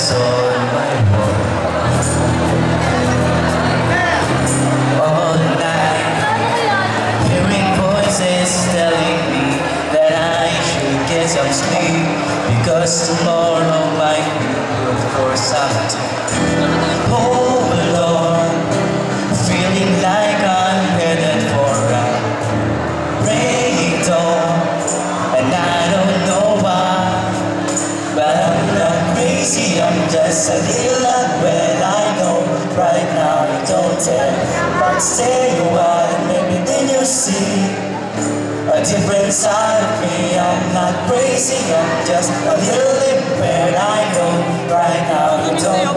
letters on my wall. All night, hearing voices telling me that I should get some sleep, because tomorrow might be good for something. Oh Lord, feeling like I'm headed for a breakdown, and I don't know why, but I'm not crazy, I'm just a little unwell. I know right now you don't tell, but stay a while and maybe then you'll see a different side of me. I'm not crazy, I'm just a little impaired. I know right now you don't know,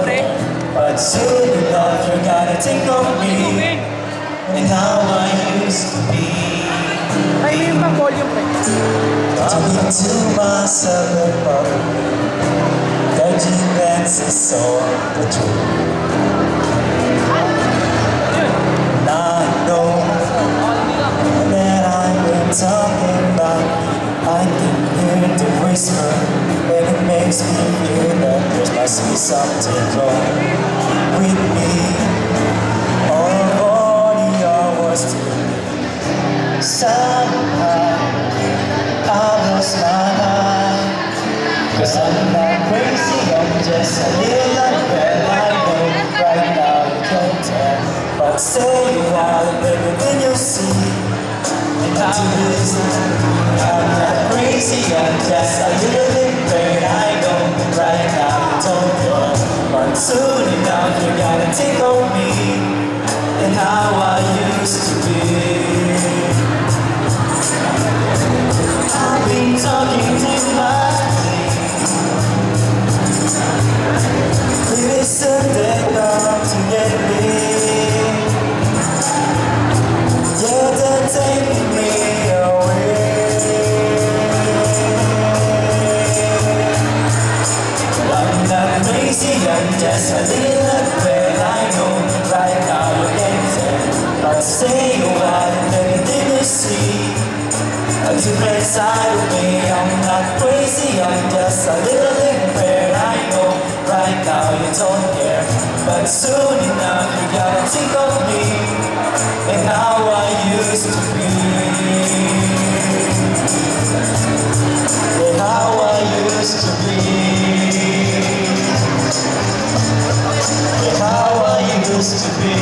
but soon enough you're gonna think of me and how I used to be. Talking to myself about judging glances on the truth. Now I know that I've been talking about. I can hear the whisper, and it makes me feel that there must be something wrong with me. All the hours to me. Somehow I lost my mind, 'cause I'm not crazy, I'm just a little unwell. I know right now you can't tell, but stay a while and maybe then you'll see. And to this, I'm not crazy, I'm just a little impaired. I know right now you don't know, but soon enough you're gonna think of me and how I used to be. I've been talking too much. Listen, they come to get me. Yeah, they're taking me away. I'm not crazy, I'm just a little unfair. I know right now you can't tell, but stay a while and everything you see a different side of me. I'm not crazy, I'm just a little impaired. I know right now you don't care, but soon enough you gotta think of me and how I used to be, and how I used to be, and how I used to be,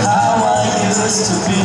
how I used to be.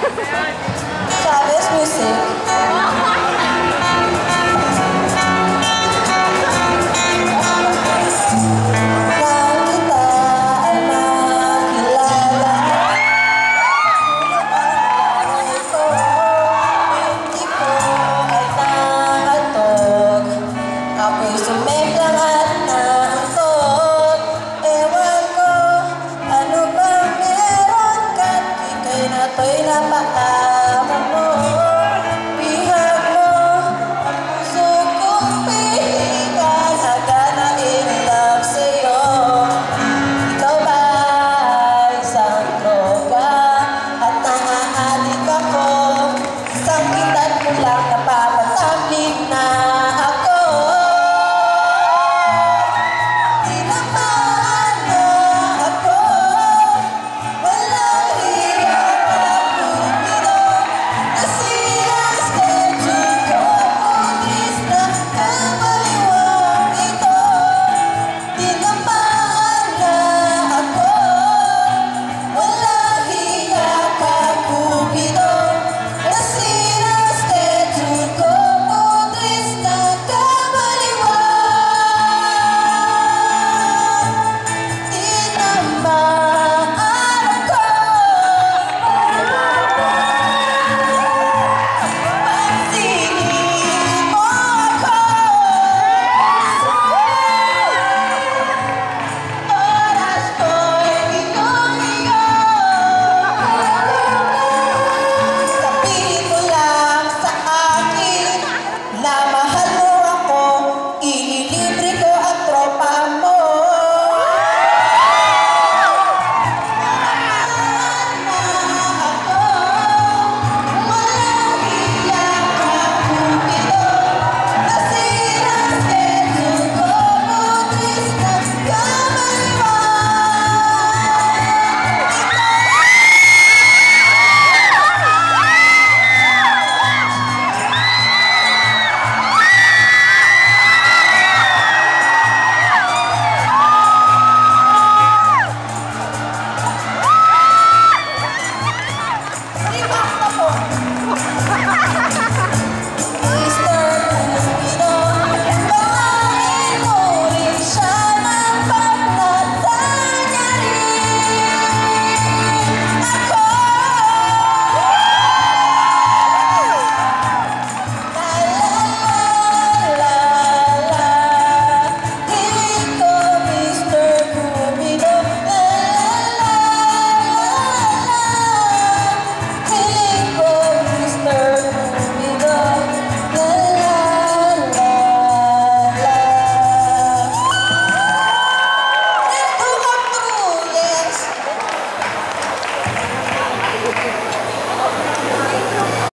Chavez Music. Ako'y napaka